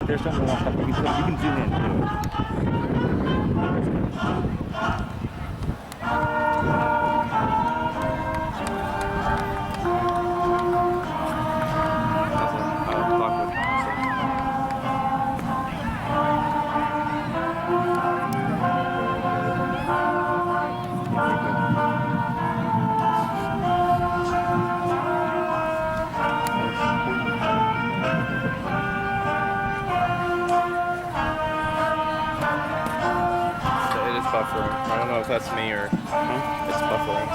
there's something walk up. You can zoom in too. It is buffering. I don't know if that's me or it's buffering.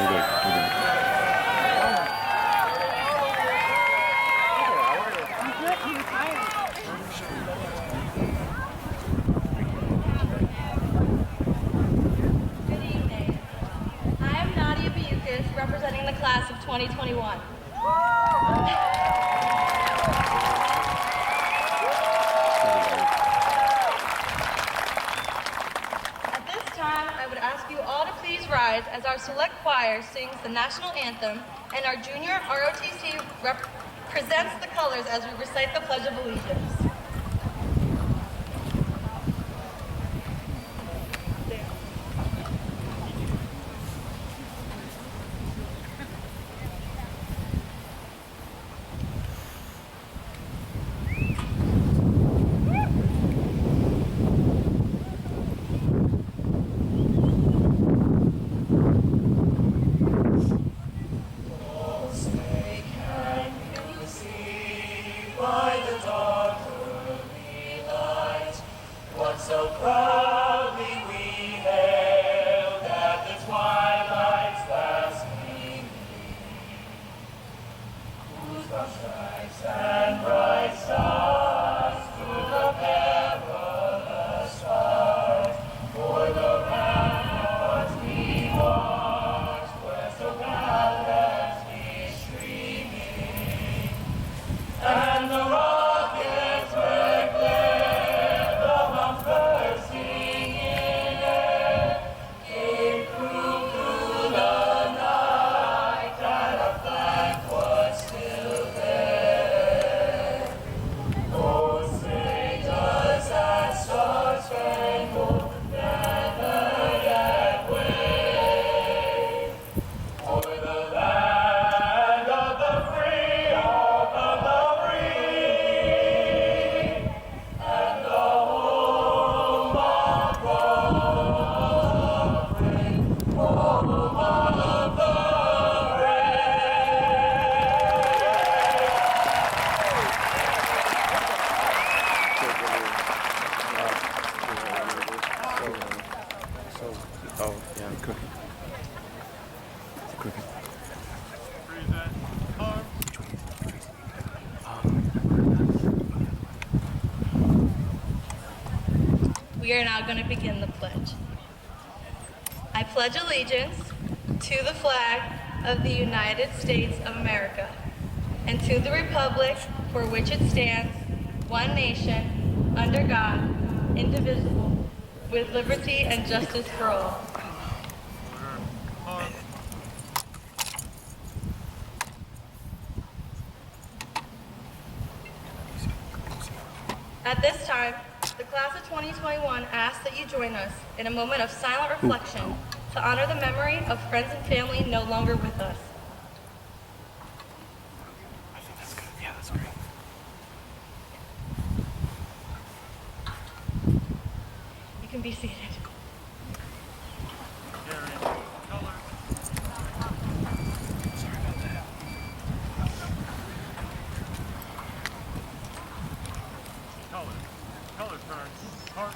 Good evening. I am Nadia Buyukas, representing the class of 2021. At this time, I would ask you all to please rise as our select choir sings the national anthem and our junior ROTC presents the colors as we recite the Pledge of Allegiance. We are now going to begin the pledge. I pledge allegiance to the flag of the United States of America and to the republic for which it stands, one nation, under God, indivisible, with liberty and justice for all. At this time, the class of 2021 asks that you join us in a moment of silent reflection to honor the memory of friends and family no longer with us. I think that's good. Yeah, that's great. You can be seated. Color turn. Heart.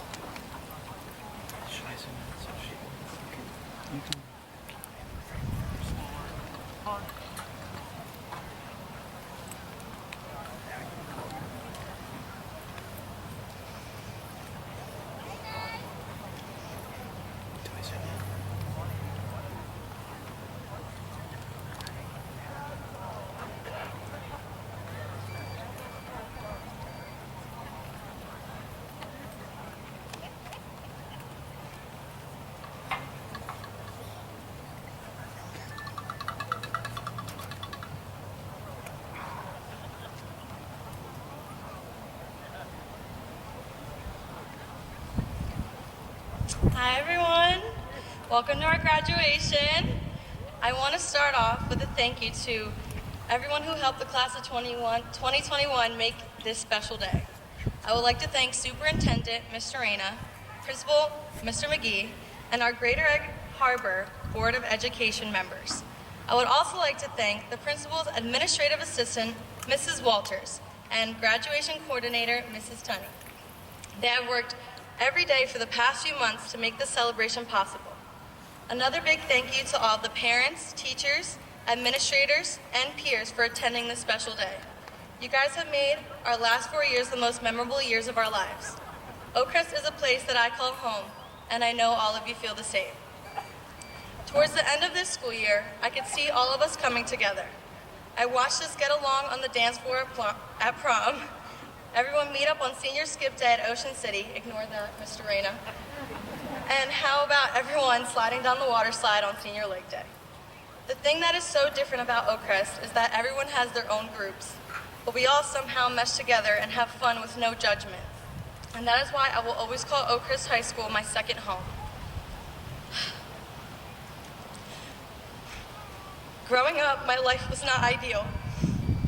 Should I send that? You can. Heart. Do I send that? Hi everyone, welcome to our graduation. I want to start off with a thank you to everyone who helped the class of 2021 make this special day. I would like to thank Superintendent Mr. Reyna, Principal Mr. McGee, and our Greater Egg Harbor Board of Education members. I would also like to thank the Principal's Administrative Assistant, Mrs. Walters, and Graduation Coordinator, Mrs. Tunney. They have worked every day for the past few months to make this celebration possible. Another big thank you to all the parents, teachers, administrators, and peers for attending this special day. You guys have made our last 4 years the most memorable years of our lives. Oakcrest is a place that I call home, and I know all of you feel the same. Towards the end of this school year, I could see all of us coming together. I watched us get along on the dance floor at prom, everyone meet up on senior skip day at Ocean City, ignore that, Mr. Reyna, and how about everyone sliding down the water slide on senior leg day. The thing that is so different about Oakcrest is that everyone has their own groups, but we all somehow mesh together and have fun with no judgment. And that is why I will always call Oakcrest High School my second home. Growing up, my life was not ideal.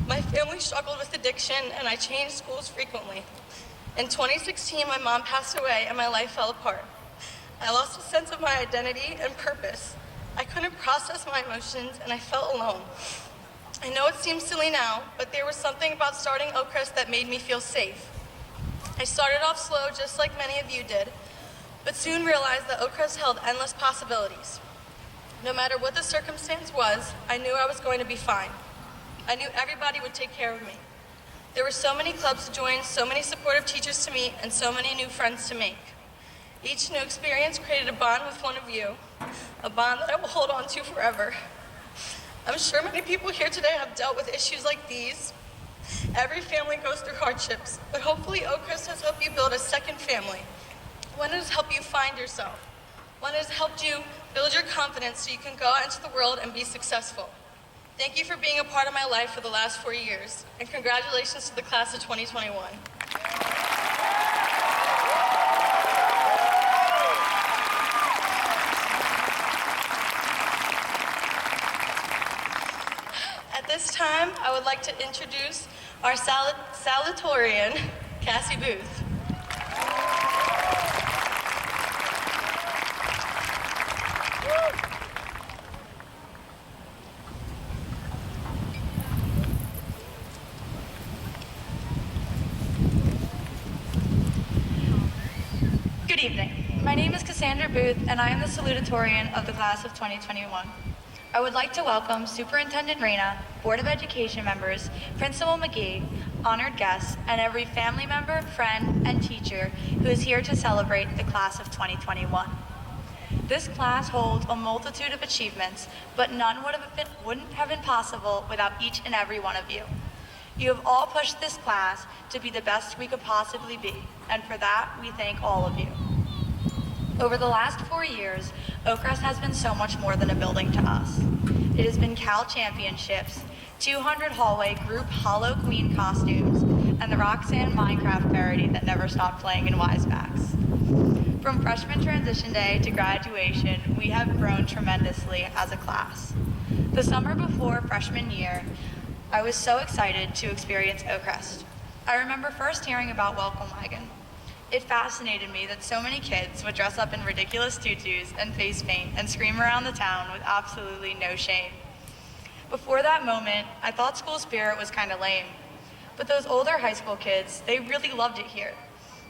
My family struggled with addiction and I changed schools frequently. In 2016, my mom passed away and my life fell apart. I lost a sense of my identity and purpose. I couldn't process my emotions and I felt alone. I know it seems silly now, but there was something about starting Oakcrest that made me feel safe. I started off slow, just like many of you did, but soon realized that Oakcrest held endless possibilities. No matter what the circumstance was, I knew I was going to be fine. I knew everybody would take care of me. There were so many clubs to join, so many supportive teachers to meet, and so many new friends to make. Each new experience created a bond with one of you, a bond that I will hold on to forever. I'm sure many people here today have dealt with issues like these. Every family goes through hardships, but hopefully Oakcrest has helped you build a second family. One has helped you find yourself. One has helped you build your confidence so you can go out into the world and be successful. Thank you for being a part of my life for the last 4 years, and congratulations to the class of 2021. At this time, I would like to introduce our salutatorian, Cassie Booth. Good evening. My name is Cassandra Booth, and I am the salutatorian of the class of 2021. I would like to welcome Superintendent Reyna, Board of Education members, Principal McGee, honored guests, and every family member, friend, and teacher who is here to celebrate the class of 2021. This class holds a multitude of achievements, but none wouldn't have been possible without each and every one of you. You have all pushed this class to be the best we could possibly be, and for that, we thank all of you. Over the last 4 years, Oakcrest has been so much more than a building to us. It has been Cal Championships, 200 hallway group Hollow Queen costumes, and the Roxanne Minecraft parody that never stopped playing in Wisebacks. From freshman transition day to graduation, we have grown tremendously as a class. The summer before freshman year, I was so excited to experience Oakcrest. I remember first hearing about Welcome Wagon. It fascinated me that so many kids would dress up in ridiculous tutus and face paint and scream around the town with absolutely no shame. Before that moment, I thought school spirit was kind of lame. But those older high school kids, they really loved it here.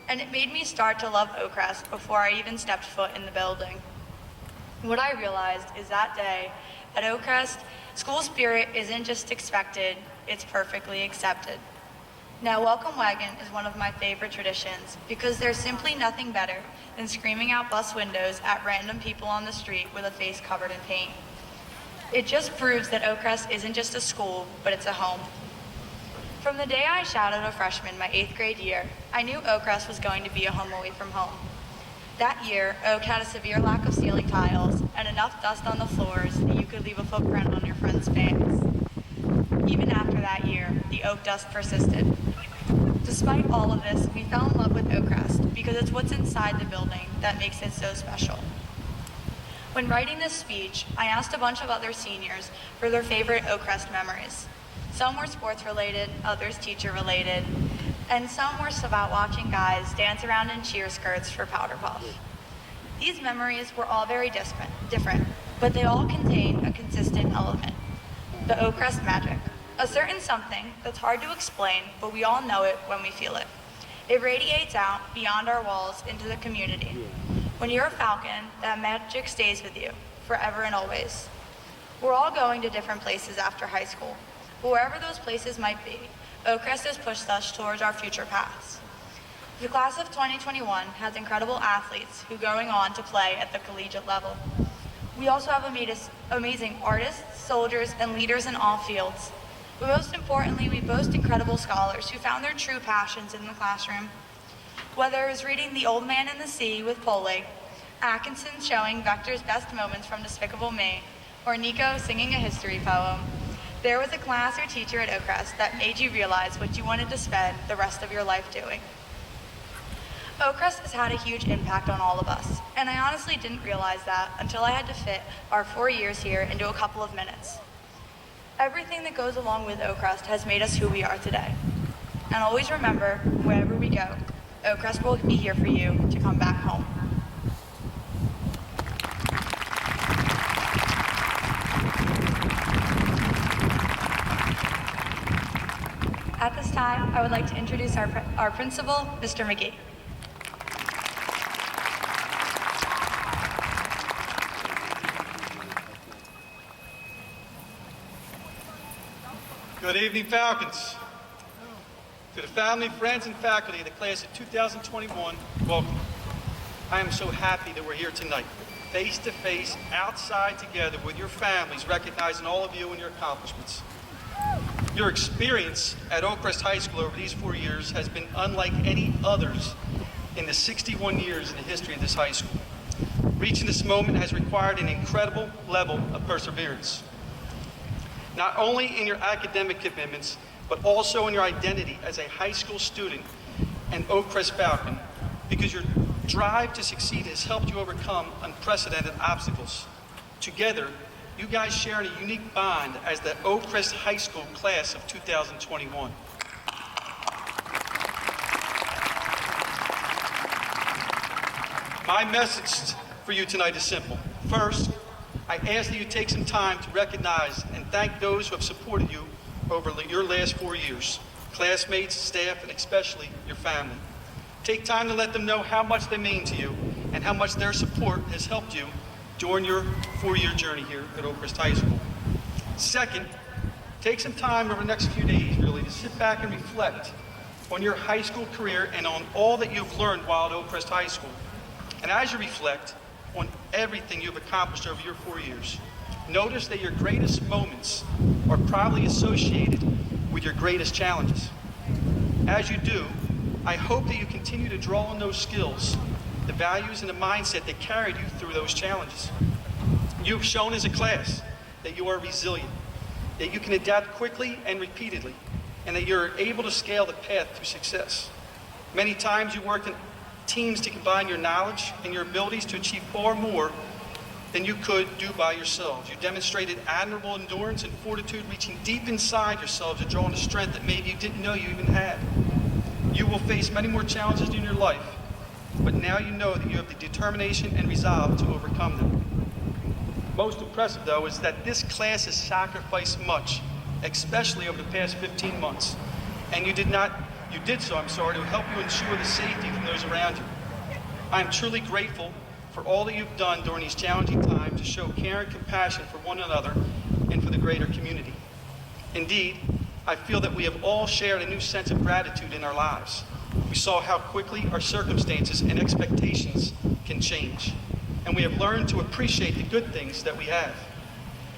And it made me start to love Oakcrest before I even stepped foot in the building. What I realized is that day at Oakcrest, school spirit isn't just expected, it's perfectly accepted. Now, Welcome Wagon is one of my favorite traditions because there's simply nothing better than screaming out bus windows at random people on the street with a face covered in paint. It just proves that Oakcrest isn't just a school, but it's a home. From the day I shadowed a freshman my 8th grade year, I knew Oakcrest was going to be a home away from home. That year, Oak had a severe lack of ceiling tiles and enough dust on the floors that you could leave a footprint on your friend's pants. Even after that year, the Oak dust persisted. Despite all of this, we fell in love with Oakcrest because it's what's inside the building that makes it so special. When writing this speech, I asked a bunch of other seniors for their favorite Oakcrest memories. Some were sports related, others teacher related, and some were about watching guys dance around in cheer skirts for Powder Puff. These memories were all very different, but they all contain a consistent element, the Oakcrest magic. A certain something that's hard to explain, but we all know it when we feel it. It radiates out beyond our walls into the community. When you're a Falcon, that magic stays with you, forever and always. We're all going to different places after high school, but wherever those places might be, Oakcrest has pushed us towards our future paths. The class of 2021 has incredible athletes who are going on to play at the collegiate level. We also have amazing artists, soldiers, and leaders in all fields. But most importantly, we boast incredible scholars who found their true passions in the classroom. Whether it was reading The Old Man and the Sea with Polly, Atkinson showing Vector's best moments from Despicable Me, or Nico singing a history poem, there was a class or teacher at Oakcrest that made you realize what you wanted to spend the rest of your life doing. Oakcrest has had a huge impact on all of us, and I honestly didn't realize that until I had to fit our 4 years here into a couple of minutes. Everything that goes along with Oakcrest has made us who we are today. And always remember, wherever we go, Oakcrest will be here for you to come back home. At this time, I would like to introduce our principal, Mr. McGee. Good evening, Falcons. To the family, friends, and faculty of the class of 2021, welcome. I am so happy that we're here tonight, face to face, outside together with your families, recognizing all of you and your accomplishments. Your experience at Oakcrest High School over these 4 years has been unlike any others in the 61 years in the history of this high school. Reaching this moment has required an incredible level of perseverance. Not only in your academic commitments, but also in your identity as a high school student and Oakcrest Falcon, because your drive to succeed has helped you overcome unprecedented obstacles. Together, you guys share a unique bond as the Oakcrest High School class of 2021. My message for you tonight is simple. First, I ask that you take some time to recognize and thank those who have supported you over your last 4 years, classmates, staff, and especially your family. Take time to let them know how much they mean to you and how much their support has helped you during your 4-year journey here at Oakcrest High School. Second, take some time over the next few days, really, to sit back and reflect on your high school career and on all that you've learned while at Oakcrest High School. And as you reflect on everything you've accomplished over your 4 years, notice that your greatest moments are probably associated with your greatest challenges. As you do, I hope that you continue to draw on those skills, the values and the mindset that carried you through those challenges. You've shown as a class that you are resilient, that you can adapt quickly and repeatedly, and that you're able to scale the path to success. Many times you worked in teams to combine your knowledge and your abilities to achieve far more than you could do by yourselves. You demonstrated admirable endurance and fortitude, reaching deep inside yourselves to draw on a strength that maybe you didn't know you even had. You will face many more challenges in your life, but now you know that you have the determination and resolve to overcome them. Most impressive, though, is that this class has sacrificed much, especially over the past 15 months, and you did so, to help you ensure the safety from those around you. I am truly grateful for all that you've done during these challenging times to show care and compassion for one another and for the greater community. Indeed, I feel that we have all shared a new sense of gratitude in our lives. We saw how quickly our circumstances and expectations can change, and we have learned to appreciate the good things that we have.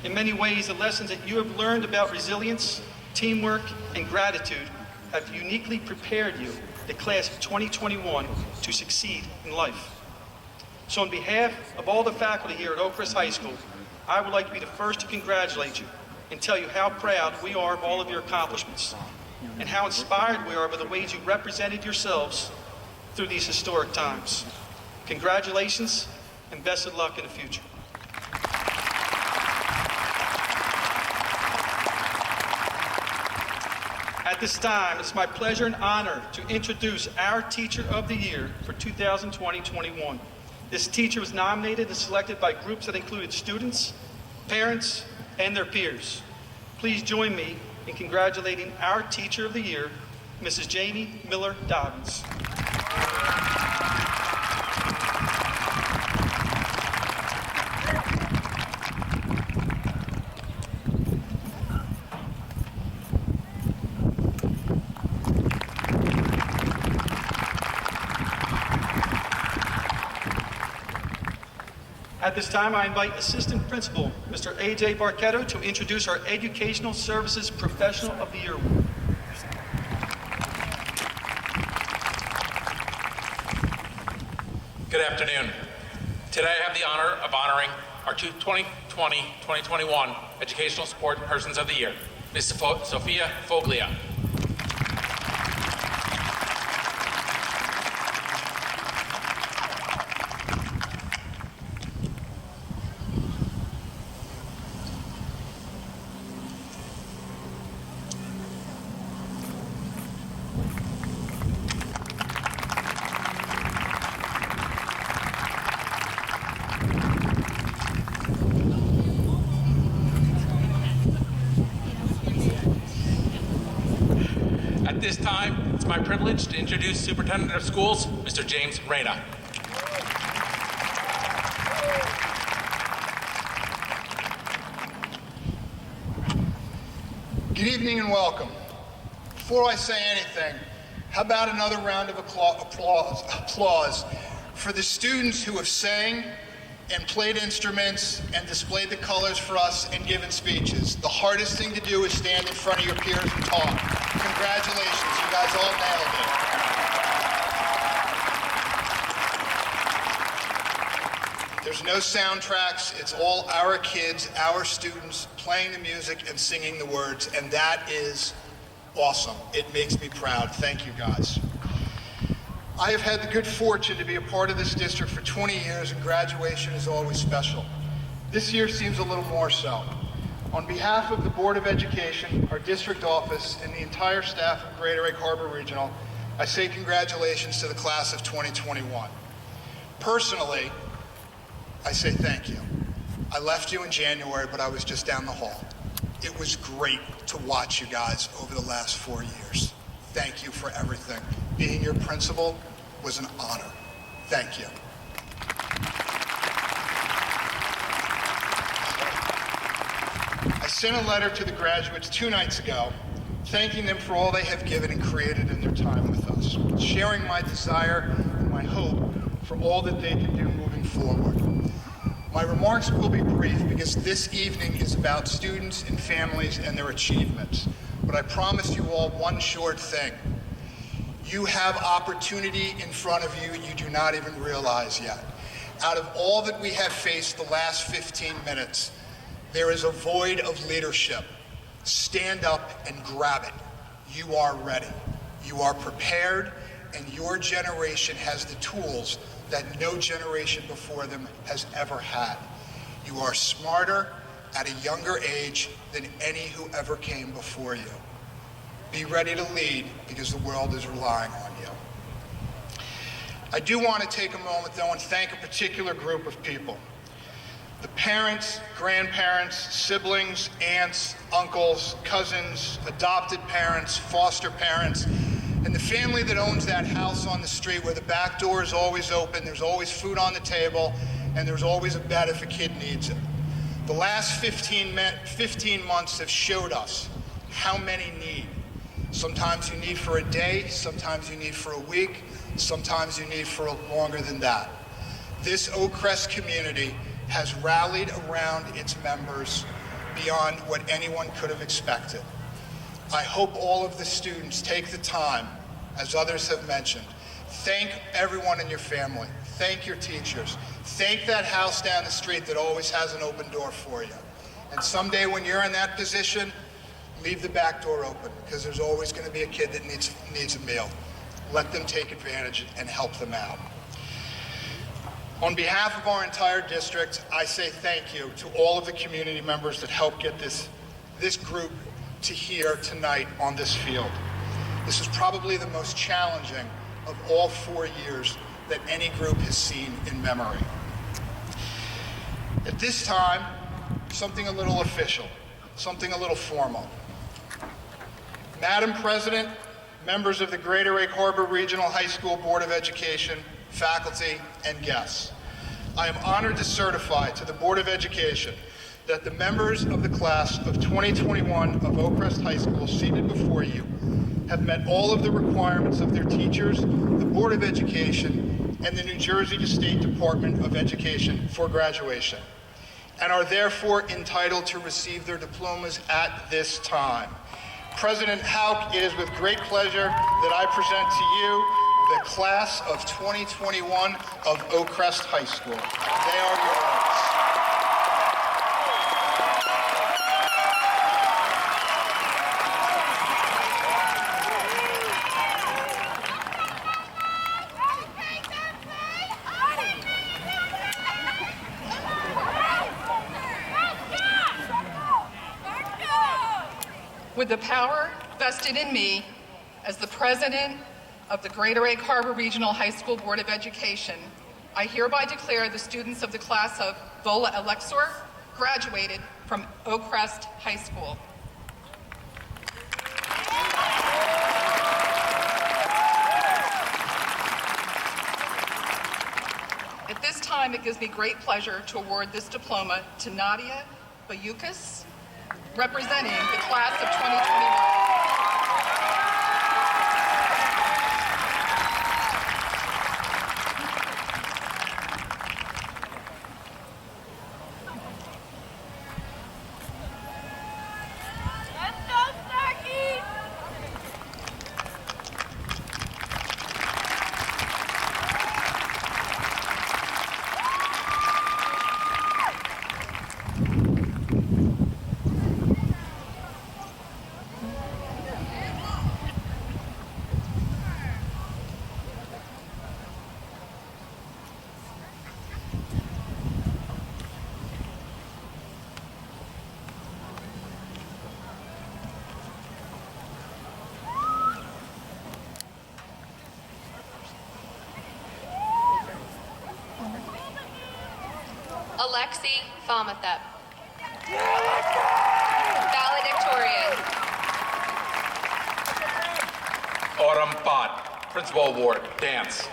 In many ways, the lessons that you have learned about resilience, teamwork, and gratitude have uniquely prepared you, the class of 2021, to succeed in life. So on behalf of all the faculty here at Oakcrest High School, I would like to be the first to congratulate you and tell you how proud we are of all of your accomplishments and how inspired we are by the ways you represented yourselves through these historic times. Congratulations and best of luck in the future. At this time, it's my pleasure and honor to introduce our Teacher of the Year for 2020-21. This teacher was nominated and selected by groups that included students, parents, and their peers. Please join me in congratulating our Teacher of the Year, Mrs. Jamie Miller Dobbins. At this time, I invite Assistant Principal, Mr. A.J. Barchetto, to introduce our Educational Services Professional of the Year Award. Good afternoon. Today I have the honor of honoring our 2020-2021 Educational Support Persons of the Year, Ms. Sophia Foglia. At this time, it's my privilege to introduce Superintendent of Schools, Mr. James Reyna. Good evening and welcome. Before I say anything, how about another round of applause for the students who have sang and played instruments and displayed the colors for us and given speeches. The hardest thing to do is stand in front of your peers and talk. Congratulations, you guys all nailed it. There's no soundtracks, it's all our kids, our students playing the music and singing the words, and that is awesome. It makes me proud. Thank you guys. I have had the good fortune to be a part of this district for 20 years, and graduation is always special. This year seems a little more so. On behalf of the Board of Education, our district office, and the entire staff of Greater Egg Harbor Regional, I say congratulations to the class of 2021. Personally, I say thank you. I left you in January, but I was just down the hall. It was great to watch you guys over the last 4 years. Thank you for everything. Being your principal was an honor. Thank you. I sent a letter to the graduates 2 nights ago, thanking them for all they have given and created in their time with us, sharing my desire and my hope for all that they can do moving forward. My remarks will be brief because this evening is about students and families and their achievements. But I promise you all one short thing. You have opportunity in front of you you do not even realize yet. Out of all that we have faced the last 15 minutes, there is a void of leadership. Stand up and grab it. You are ready. You are prepared, and your generation has the tools that no generation before them has ever had. You are smarter at a younger age than any who ever came before you. Be ready to lead because the world is relying on you. I do want to take a moment though and thank a particular group of people. The parents, grandparents, siblings, aunts, uncles, cousins, adopted parents, foster parents, and the family that owns that house on the street where the back door is always open, there's always food on the table, and there's always a bed if a kid needs it. The last 15 months have showed us how many need. Sometimes you need for a day, sometimes you need for a week, sometimes you need for longer than that. This Oakcrest community has rallied around its members beyond what anyone could have expected. I hope all of the students take the time, as others have mentioned, thank everyone in your family, thank your teachers, thank that house down the street that always has an open door for you. And someday when you're in that position, leave the back door open because there's always going to be a kid that needs a meal. Let them take advantage and help them out. On behalf of our entire district, I say thank you to all of the community members that helped get this group to here tonight on this field. This is probably the most challenging of all 4 years that any group has seen in memory. At this time, something a little official, something a little formal. Madam President, members of the Greater Egg Harbor Regional High School Board of Education, faculty, and guests. I am honored to certify to the Board of Education that the members of the class of 2021 of Oakcrest High School seated before you have met all of the requirements of their teachers, the Board of Education, and the New Jersey State Department of Education for graduation, and are therefore entitled to receive their diplomas at this time. President Houck, it is with great pleasure that I present to you the class of 2021 of Oakcrest High School. They are yours. With the power vested in me as the president of the Greater Egg Harbor Regional High School Board of Education, I hereby declare the students of the class of Vola Elexor graduated from Oakcrest High School. At this time, it gives me great pleasure to award this diploma to Nadia Bayukas, representing the class of 2021. Alexi Fomathep. Valedictorian. Autumn Bott, Principal Award, Dance.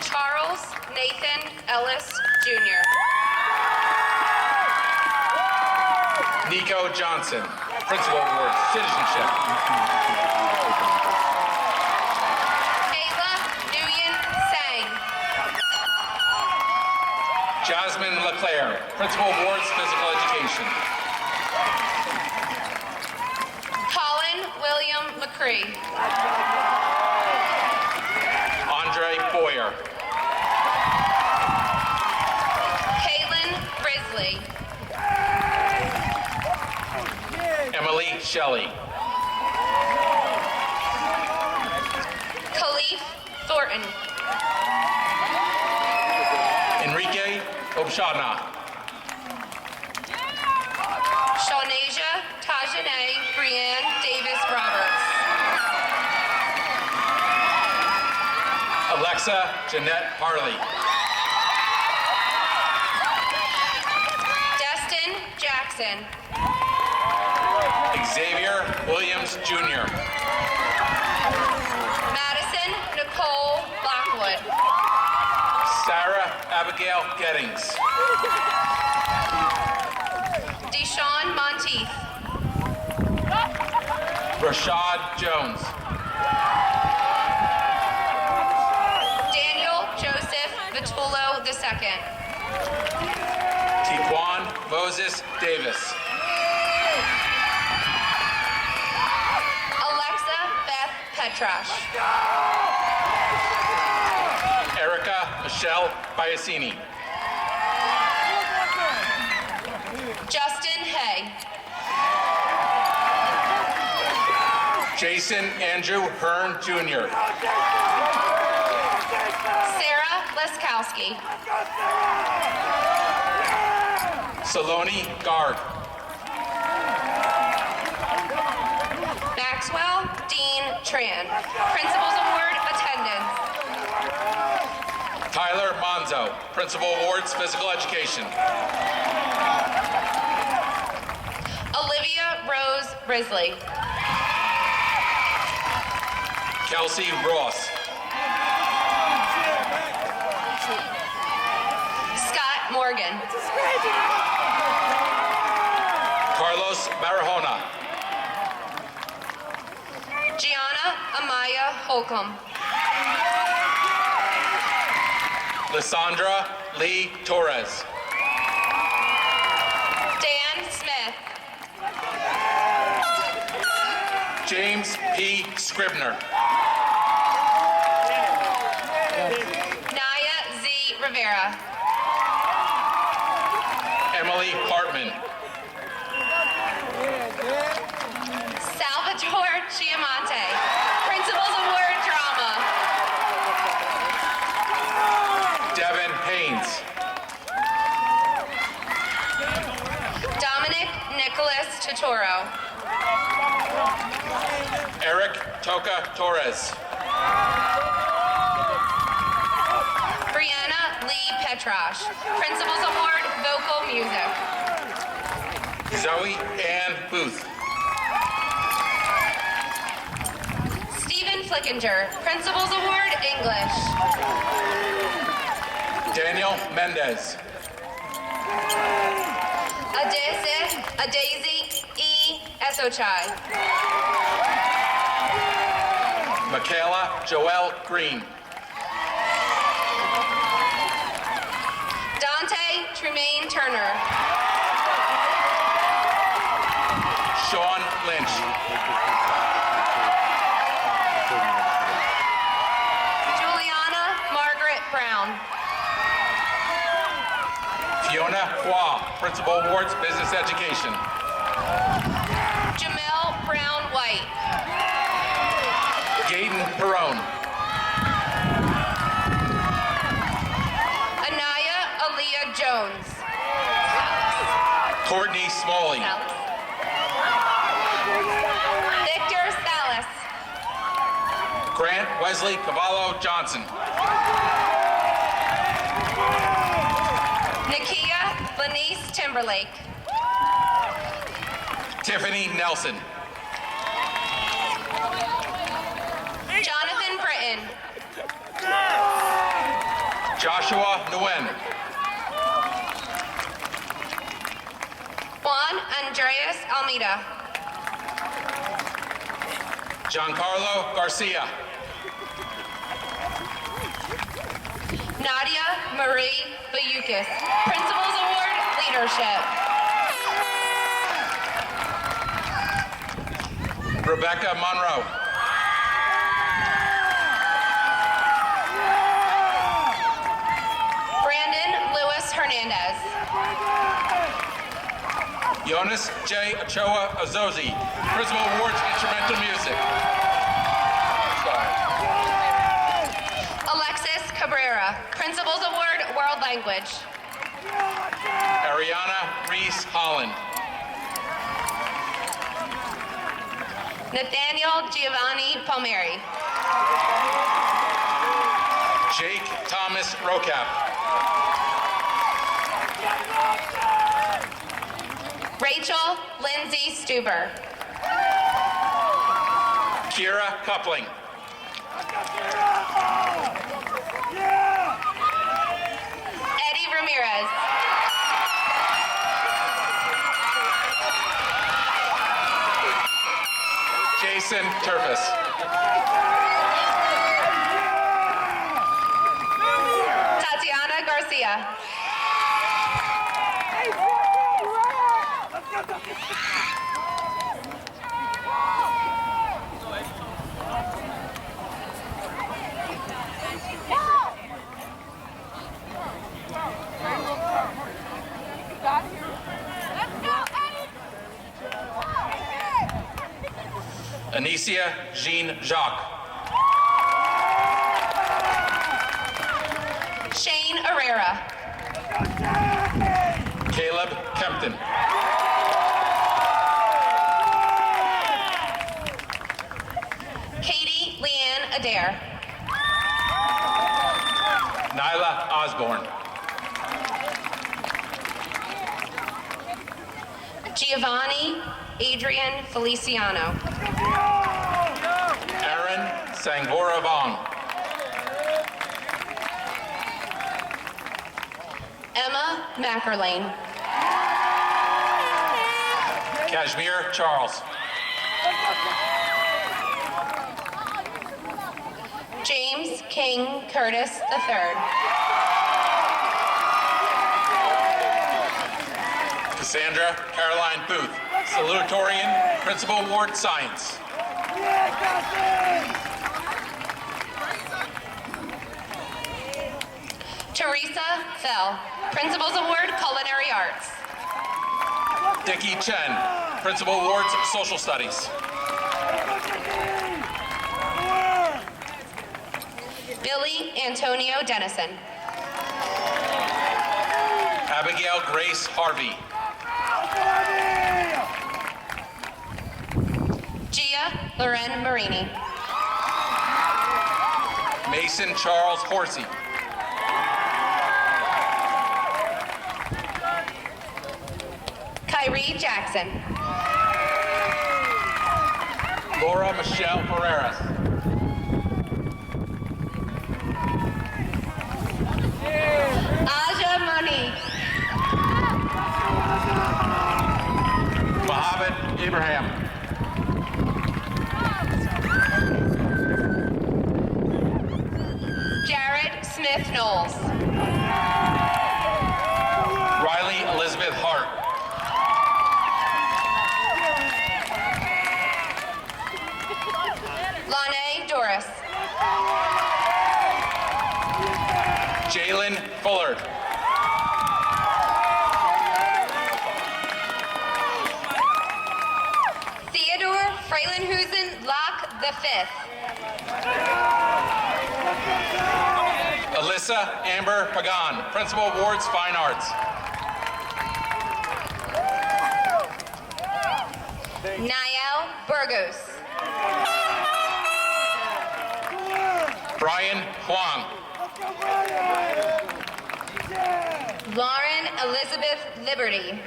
Charles Nathan Ellis, Jr. Nico Johnson, Principal Award, Citizenship. Kayla Nguyen Sang. Jasmine LeClaire, Principal Awards, Physical Education. Colin William McCree. Andre Boyer. Kaylin Grizzly. Emily Shelley. Khalif Thornton. Enrique Obshana. Shawnasia Tajane Brianne Davis Roberts. Alexa Jeanette Harley. Destin Jackson. Xavier Williams Jr. Madison Nicole Blackwood. Sarah Abigail Gettings. Deshaun Monteith. Rashad Jones. Daniel Joseph Vitullo II. Tiquan Moses Davis. Alexa Beth Petrash. Erica Michelle Biasini. Justin Hay. Jason Andrew Hearn Jr. Sarah Leskowski. Saloni Gard. Maxwell Dean Tran. Principal's Award Attendance. Tyler Monzo, Principal Awards, Physical Education. Olivia Rose Risley. Kelsey Ross. Scott Morgan. Carlos Barahona. Gianna Amaya Holcomb. Lysandra Lee Torres. Dan Smith. James P. Scribner. Naya Z. Rivera. Emily Hartman. Salvatore Chiamante. Principal's Award Drama. Devin Haynes. Dominic Nicholas Totoro. Eric Toca Torres. Brianna Lee Petrosh. Principal's Award Vocal Music. Zoe Ann Booth. Stephen Flickinger. Principal's Award English. Daniel Mendez. Daisy E. Esochai. Michaela Joelle Green. Dante Tremaine Turner. Sean Lynch. Juliana Margaret Brown. Fiona Hua, Principal Awards, Business Education. Jamel Brown White. Gaten Perone. Anaya Aaliyah Jones. Courtney Smalley. Victor Salas. Grant Wesley Cavallo Johnson. Nakia Lanice Timberlake. Tiffany Nelson. Jonathan Britton. Joshua Nguyen. Juan Andreas Almeida. Giancarlo Garcia. Nadia Marie Bayukis. Principal's Award Leadership. Rebecca Monroe. Brandon Lewis Hernandez. Jonas J. Ochoa Azozi. Principal Awards, Instrumental Music. Alexis Cabrera. Principal's Award World Language. Ariana Reese Holland. Nathaniel Giovanni Palmieri. Jake Thomas Rocap. Rachel Lindsay Stuber. Kira Coupling. Eddie Ramirez. Jason Turfus. Tatiana Garcia. Anicia Jean Jacques. Shane Herrera. Caleb Kempton. Katie Leanne Adair. Nyla Osborne. Giovanni Adrian Feliciano. Aaron Sangora Vong. Emma Mackerlane. Kashmir Charles. James King Curtis III. Cassandra Caroline Booth, salutatorian, Principal Award, Science. Teresa Fell, Principal's Award, Culinary Arts. Dickie Chen, Principal Awards, Social Studies. Billy Antonio Dennison. Abigail Grace Harvey. Gia Loren Marini. Mason Charles Horsey. Kyrie Jackson. Laura Michelle Ferreras. Aja Monique. Mohammed Abraham. Jared Smith Knowles. Riley Elizabeth Hart. Lanae Doris. Jalen Fullard. Theodore Freilenhusen Locke V. Alyssa Amber Pagan, Principal Awards, Fine Arts. Niall Burgos. Brian Huang. Lauren Elizabeth Liberty.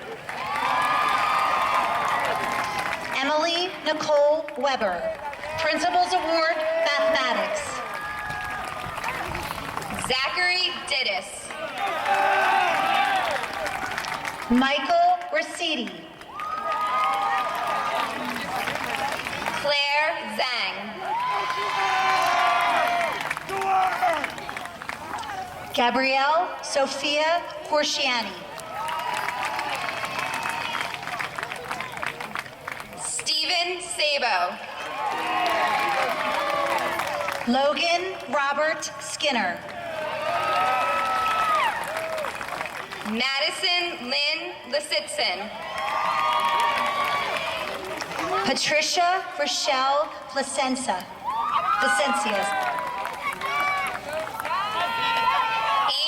Emily Nicole Weber, Principal's Award, Mathematics. Zachary Dittis. Michael Rossetti. Claire Zhang. Gabrielle Sophia Porciani. Stephen Sabo. Logan Robert Skinner. Madison Lynn Lisitson. Patricia Rochelle Placencia.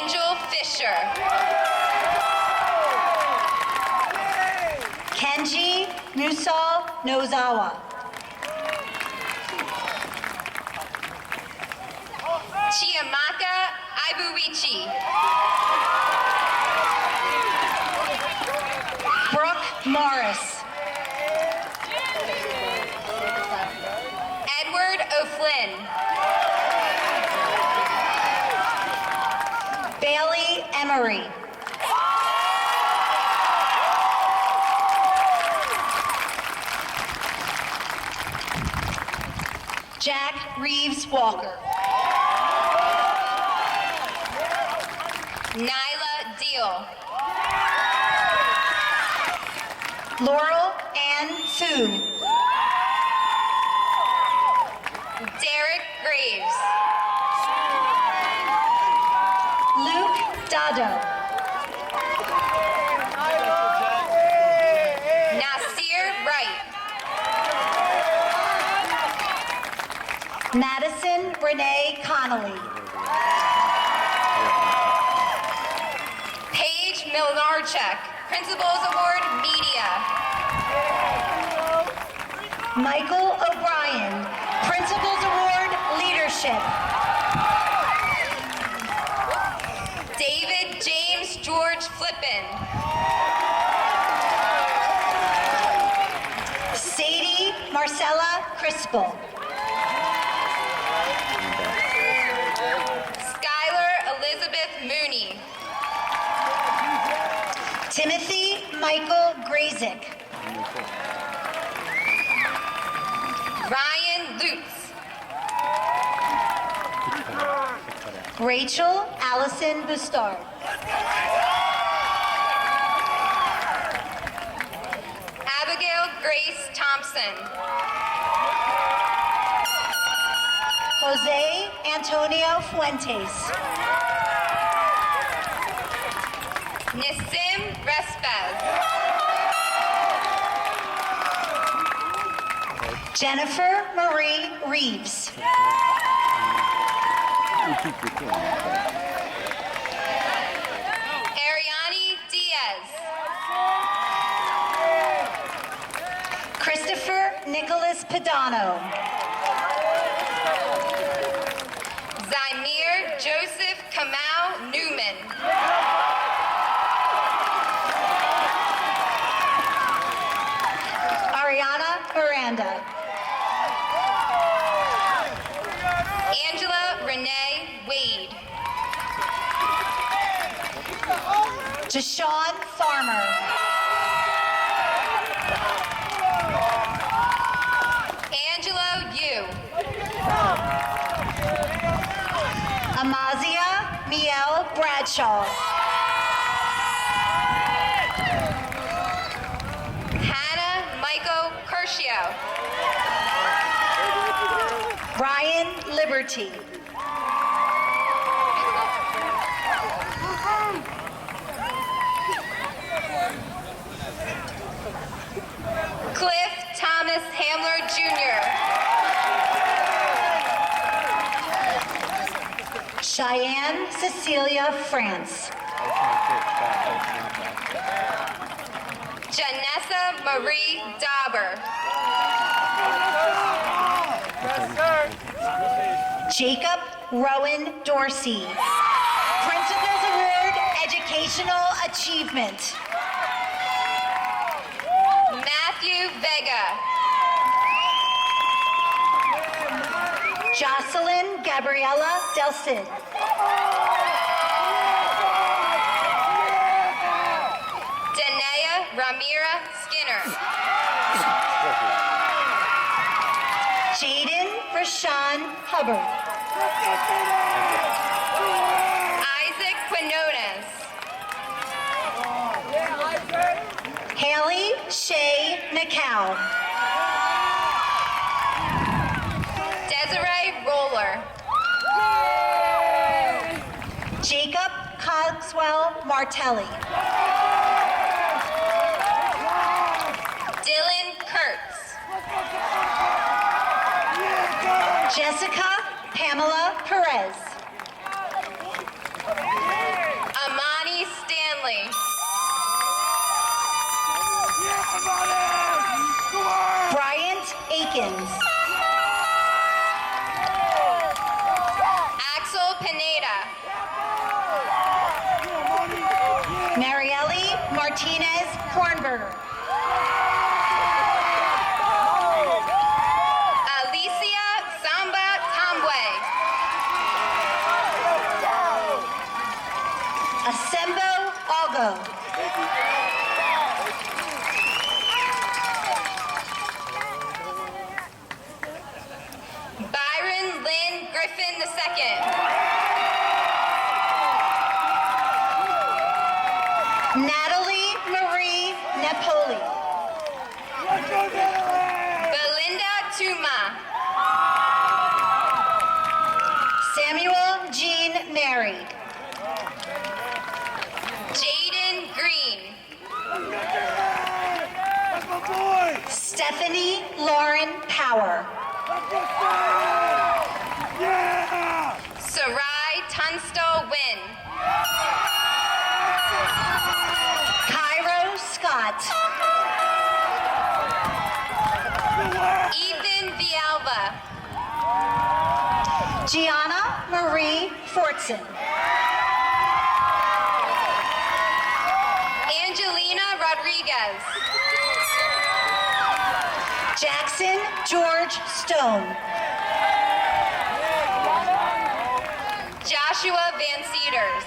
Angel Fisher. Kenji Musal Nozawa. Chiamaka Ibuichi. Brooke Morris. Edward O'Flynn. Bailey Emery. Jack Reeves Walker. Nyla Deal. Laurel Ann Fu. Derek Graves. Luke Dado. Nasir Wright. Madison Renee Connolly. Paige Milnarchuk, Principal's Award, Media. Michael O'Brien, Principal's Award, Leadership. David James George Flippin. Sadie Marcella Crispel. Skylar Elizabeth Mooney. Timothy Michael Grazik. Ryan Lutz. Rachel Allison Bustard. Abigail Grace Thompson. Jose Antonio Fuentes. Nissim Respez. Jennifer Marie Reeves. Ariani Diaz. Christopher Nicholas Padano. Zymir Joseph Kamau Newman. Ariana Miranda. Angela Renee Wade. Deshaun Farmer. Angelo Yu. Amazia Miel Bradshaw. Hannah Michael Curcio. Ryan Liberty. Cliff Thomas Hamler Jr. Cheyenne Cecilia France. Janessa Marie Dauber. Jacob Rowan Dorsey. Principals Award Educational Achievement. Matthew Vega. Jocelyn Gabriela Del Cid. Danea Ramira Skinner. Jaden Rashawn Hubbard. Isaac Quinones. Haley Shea Nakau. Desiree Roller. Jacob Cogswell Martelli. Dylan Kurtz. Jessica Pamela Perez. Amani Stanley. Bryant Akins. Axel Pineda. Marielle Martinez Hornberger. Alicia Samba Tambwe. Asembo Algo. Byron Lynn Griffin II. Natalie Marie Napoli. Belinda Tuma. Samuel Jean Mary. Jaden Green. Stephanie Lauren Power. Sarai Tunstall Wynn. Cairo Scott. Ethan Vialva. Gianna Marie Fortson. Angelina Rodriguez. Jackson George Stone. Joshua Van Cedars.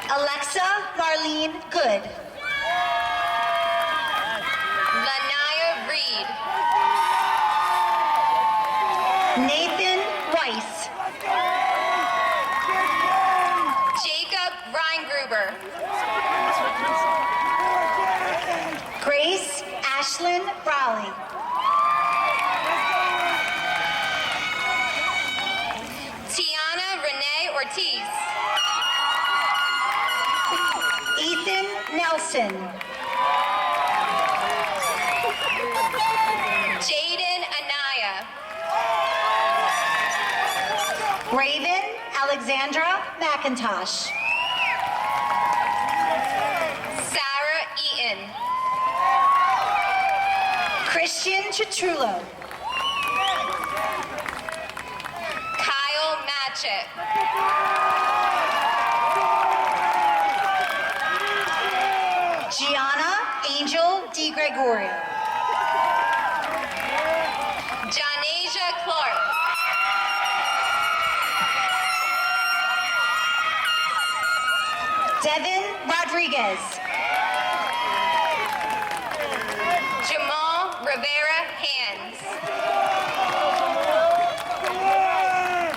Alexa Marlene Good. Lanaya Reed. Nathan Weiss. Bryson. Jaden Anaya. Raven Alexandra McIntosh. Sarah Eaton. Christian Chitrullo. Kyle Matchett. Gianna Angel DiGregorio. Janasia Clark. Devin Rodriguez. Jamal Rivera Hands.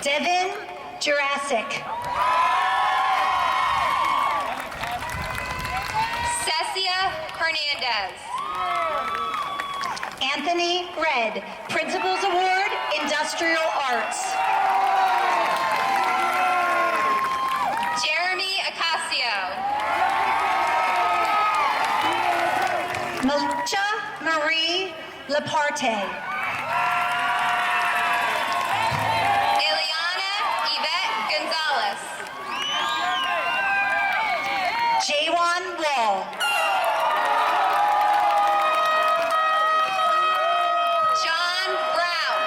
Devin Jurassic. Cecia Hernandez. Anthony Red, Principals Award, Industrial Arts. Jeremy Acasio. Malcha Marie Laparte. Ileana Yvette Gonzalez. Jawan Wall. John Brown.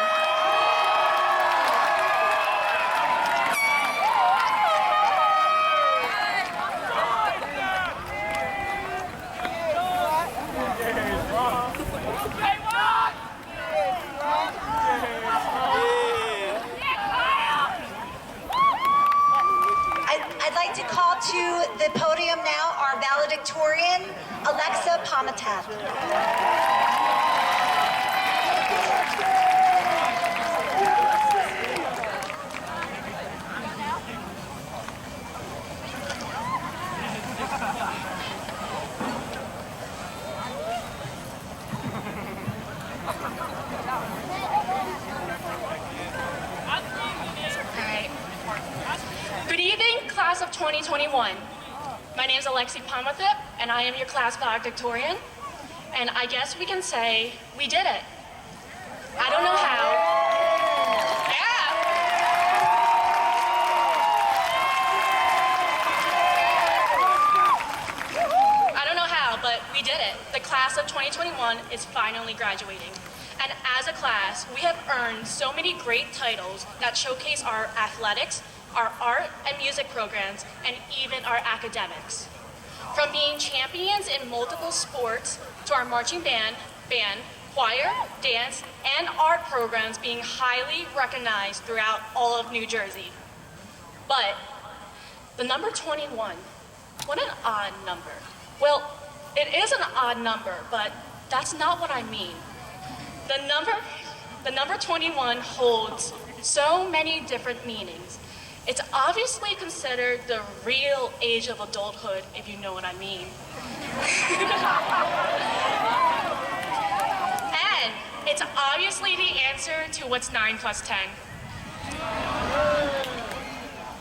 I'd like to call to the podium now our valedictorian, Alexa Pomatat. Good evening, class of 2021. My name is Alexi Pomathip, and I am your class valedictorian. And I guess we can say we did it. I don't know how. Yeah! I don't know how, but we did it. The class of 2021 is finally graduating. And as a class, we have earned so many great titles that showcase our athletics, our art and music programs, and even our academics. From being champions in multiple sports to our marching band, choir, dance, and art programs being highly recognized throughout all of New Jersey. But the number 21, what an odd number. Well, it is an odd number, but that's not what I mean. The number 21 holds so many different meanings. It's obviously considered the real age of adulthood, if you know what I mean. And it's obviously the answer to what's 9 plus 10.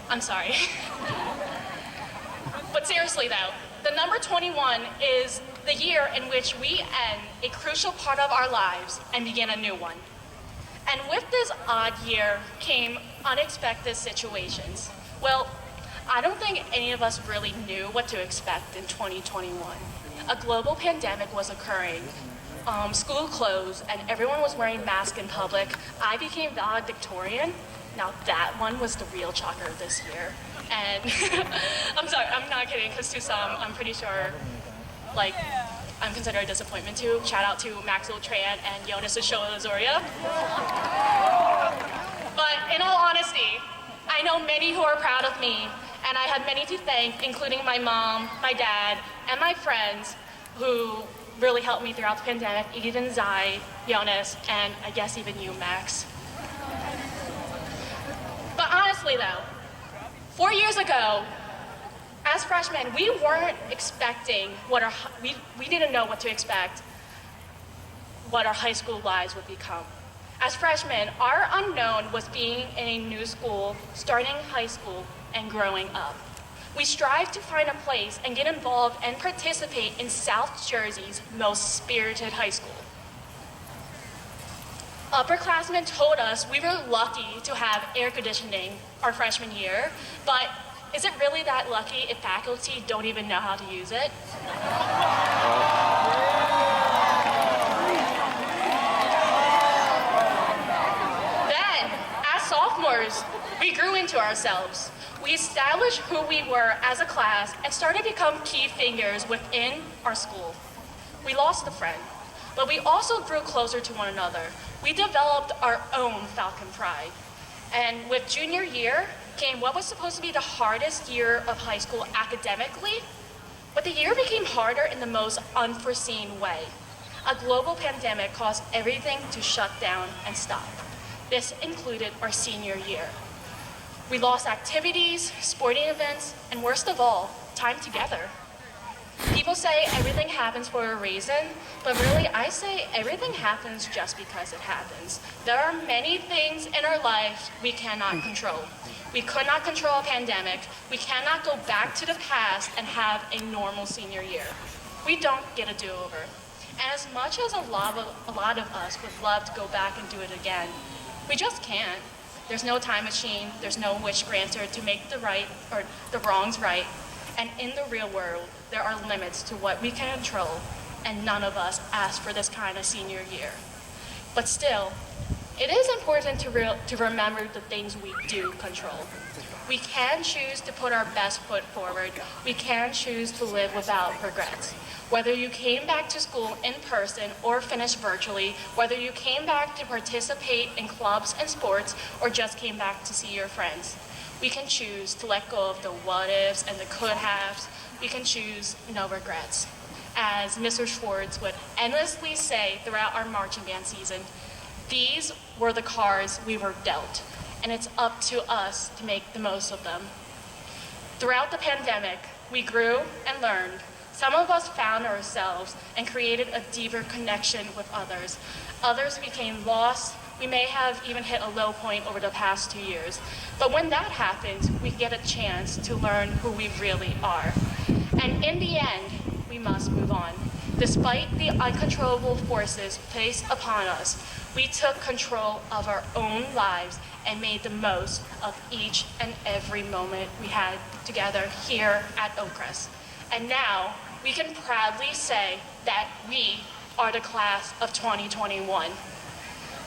I'm sorry. But seriously though, the number 21 is the year in which we end a crucial part of our lives and begin a new one. And with this odd year came unexpected situations. Well, I don't think any of us really knew what to expect in 2021. A global pandemic was occurring, school closed, and everyone was wearing masks in public. I became valedictorian. Now that one was the real shocker this year. And I'm sorry, I'm not kidding, because to some, I'm pretty sure, like, I'm considered a disappointment too. Shout out to Maxwell Tran and Jonas Azoria. But in all honesty, I know many who are proud of me, and I have many to thank, including my mom, my dad, and my friends who really helped me throughout the pandemic, even Zai, Jonas, and I guess even you, Max. But honestly though, 4 years ago, as freshmen, we weren't expecting we didn't know what to expect, what our high school lives would become. As freshmen, our unknown was being in a new school, starting high school, and growing up. We strive to find a place and get involved and participate in South Jersey's most spirited high school. Upperclassmen told us we were lucky to have air conditioning our freshman year, but is it really that lucky if faculty don't even know how to use it? Then, as sophomores, we grew into ourselves. We established who we were as a class and started to become key figures within our school. We lost a friend, but we also grew closer to one another. We developed our own Falcon pride. And with junior year came what was supposed to be the hardest year of high school academically, but the year became harder in the most unforeseen way. A global pandemic caused everything to shut down and stop. This included our senior year. We lost activities, sporting events, and worst of all, time together. People say everything happens for a reason, but really I say everything happens just because it happens. There are many things in our lives we cannot control. We could not control a pandemic. We cannot go back to the past and have a normal senior year. We don't get a do-over. And as much as a lot of us would love to go back and do it again, we just can't. There's no time machine, there's no wish granter to make the right or the wrongs right. And in the real world, there are limits to what we can control, and none of us asked for this kind of senior year. But still, it is important to remember the things we do control. We can choose to put our best foot forward. We can choose to live without regrets. Whether you came back to school in person or finished virtually, whether you came back to participate in clubs and sports or just came back to see your friends, we can choose to let go of the what ifs and the could haves. We can choose no regrets. As Mr. Schwartz would endlessly say throughout our marching band season, these were the cards we were dealt, and it's up to us to make the most of them. Throughout the pandemic, we grew and learned. Some of us found ourselves and created a deeper connection with others. Others became lost. We may have even hit a low point over the past 2 years. But when that happens, we get a chance to learn who we really are. And in the end, we must move on. Despite the uncontrollable forces placed upon us, we took control of our own lives and made the most of each and every moment we had together here at Oakcrest. And now, we can proudly say that we are the class of 2021.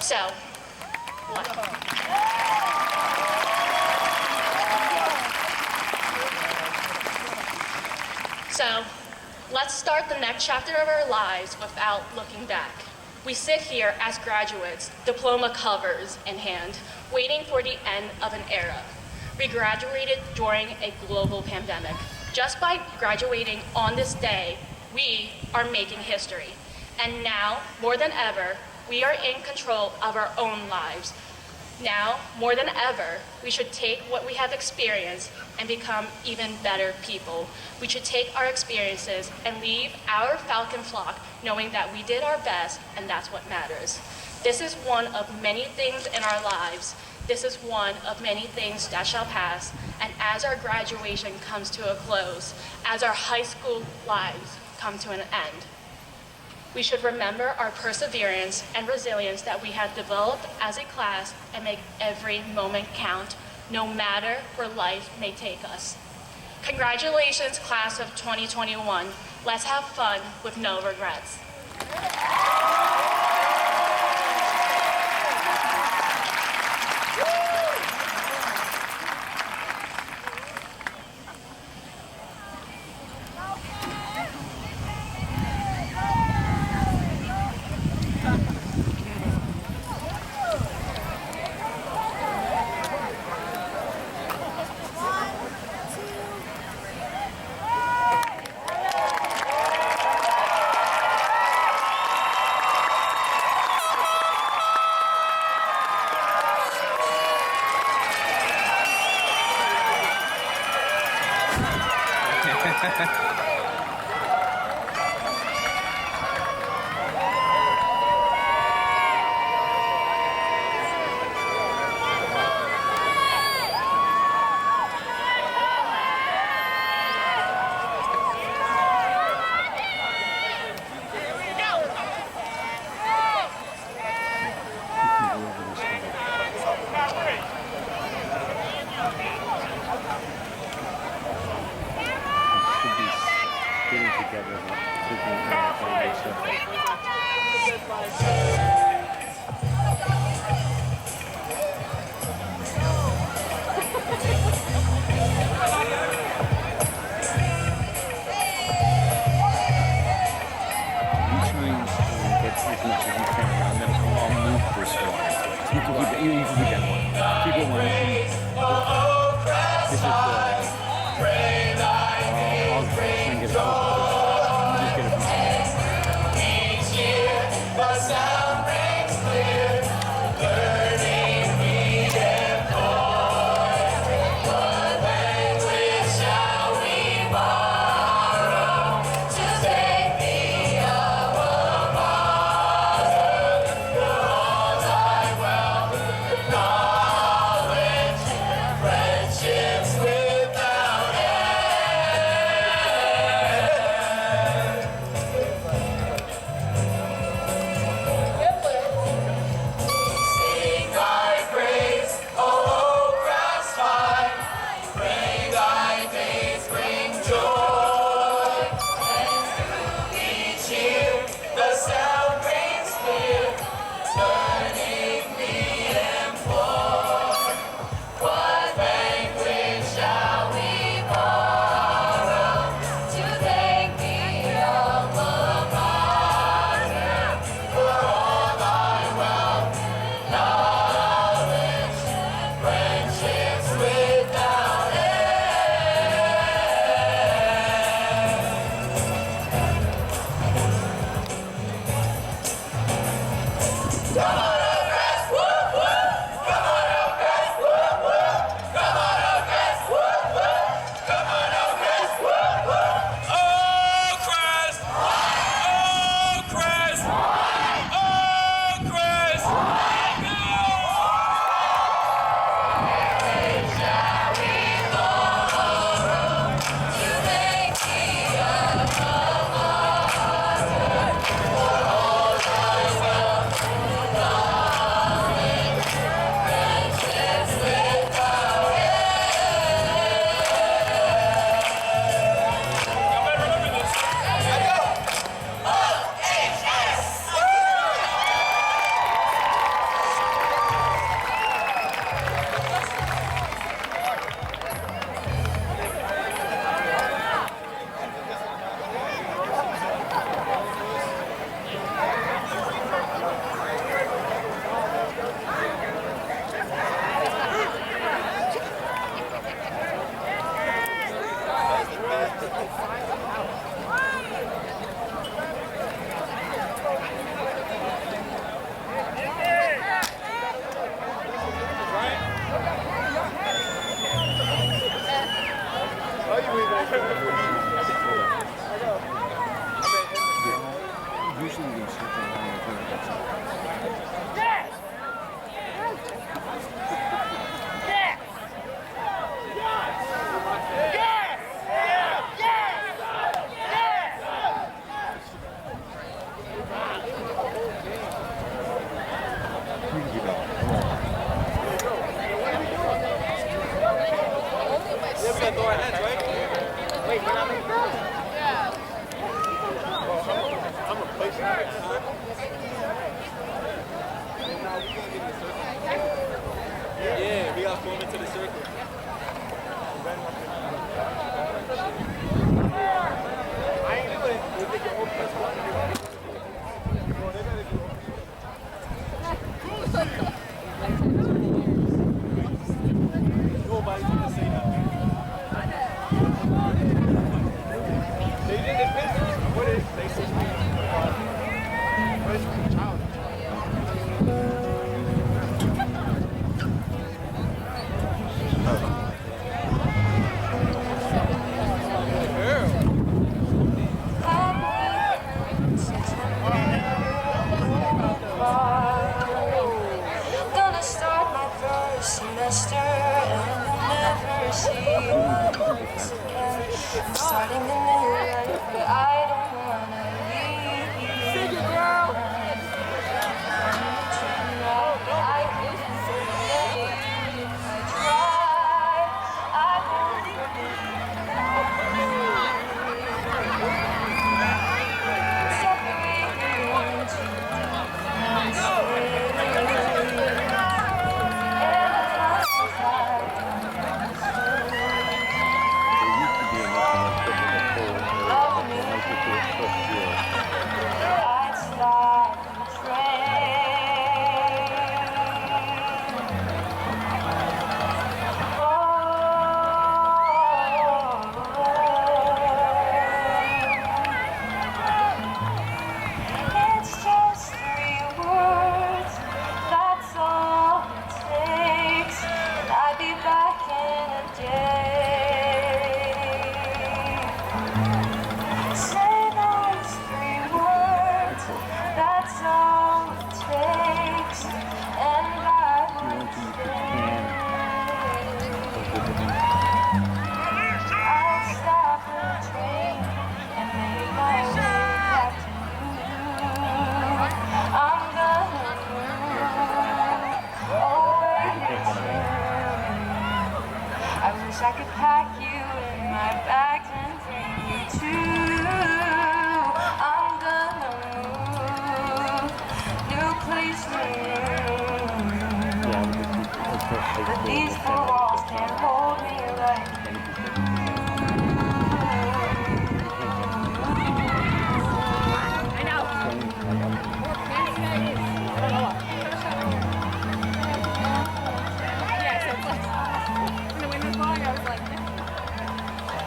So, let's start the next chapter of our lives without looking back. We sit here as graduates, diploma covers in hand, waiting for the end of an era. We graduated during a global pandemic. Just by graduating on this day, we are making history. And now, more than ever, we are in control of our own lives. Now, more than ever, we should take what we have experienced and become even better people. We should take our experiences and leave our falcon flock knowing that we did our best and that's what matters. This is one of many things in our lives. This is one of many things that shall pass. And as our graduation comes to a close, as our high school lives come to an end, we should remember our perseverance and resilience that we have developed as a class and make every moment count, no matter where life may take us. Congratulations, class of 2021. Let's have fun with no regrets. together and freaking make stuff. Get as much as you can around them. I'll move this one. You can keep it. You can keep that one. Keep it one. This is the. I'll try and get it close. You just get it from each year, the sound rings clear. Learning we employ. What language shall we borrow to take the friendships without sing thy praise, O Oakcrest high. Pray thy days bring joy. And through each year the sound rings clear. Learning we employ. What language shall we borrow to thank thee, alma mater, for all thy wealth, knowledge, friendships without end. Come on, Oakcrest, whoop, whoop! Come on, Oakcrest, whoop, whoop! Come on, Oakcrest, whoop, whoop! Come on, Oakcrest, whoop, whoop! Oakcrest! Oakcrest! Oakcrest! Shall we borrow to make the alma mater for all thy wealth, knowledge, friendships without Usually we start around Yeah, we got form into the circle. I ain't do it. We think you're Oakcrest one. Nobody's gonna say nothing. They didn't piss. What is they say? Where's the child? Gonna start my first semester and I'll never see once again. I'm starting a new life, but I don't wanna leave. Sing it, girl. I can stay if I try. I won't leave.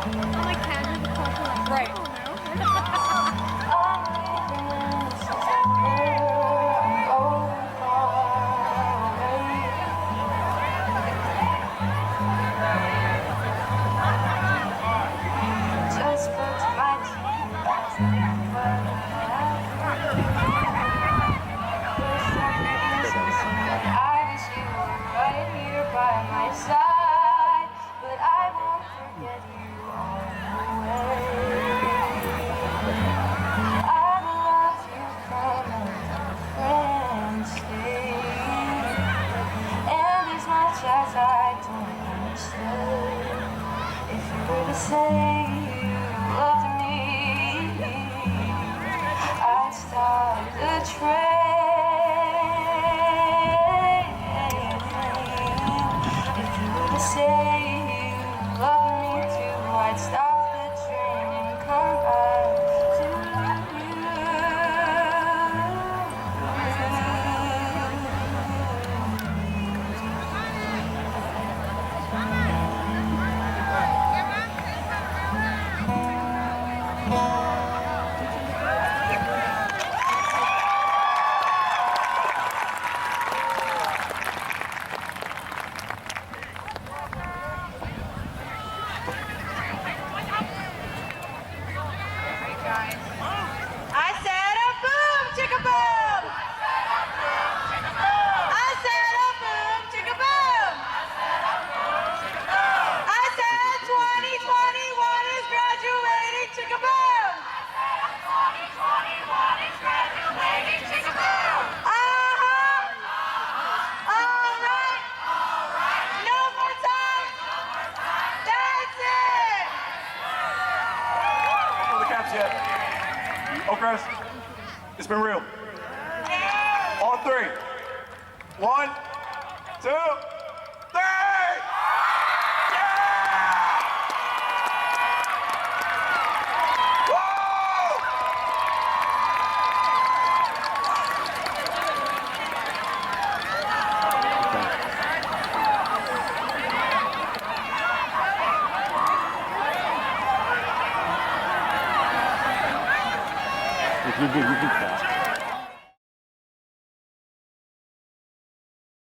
Right. Just spoke to my team last night, but I wish you were right here by my side, but I won't forget you all the way. I love you from a different state, and as much as I don't understand, if you were to say you loved me, I'd stop the train. If you were to say you loved me too, I'd stop the train and come back to you. I said a boom, chicka boom. I said a boom, chicka boom. I said 2021 is graduating, chicka boom. 2021 is graduating, chicka boom. All right. No more time. That's it. Where the caps yet? Oakcrest, it's been real. On three. 1, 2, 3! You can stop.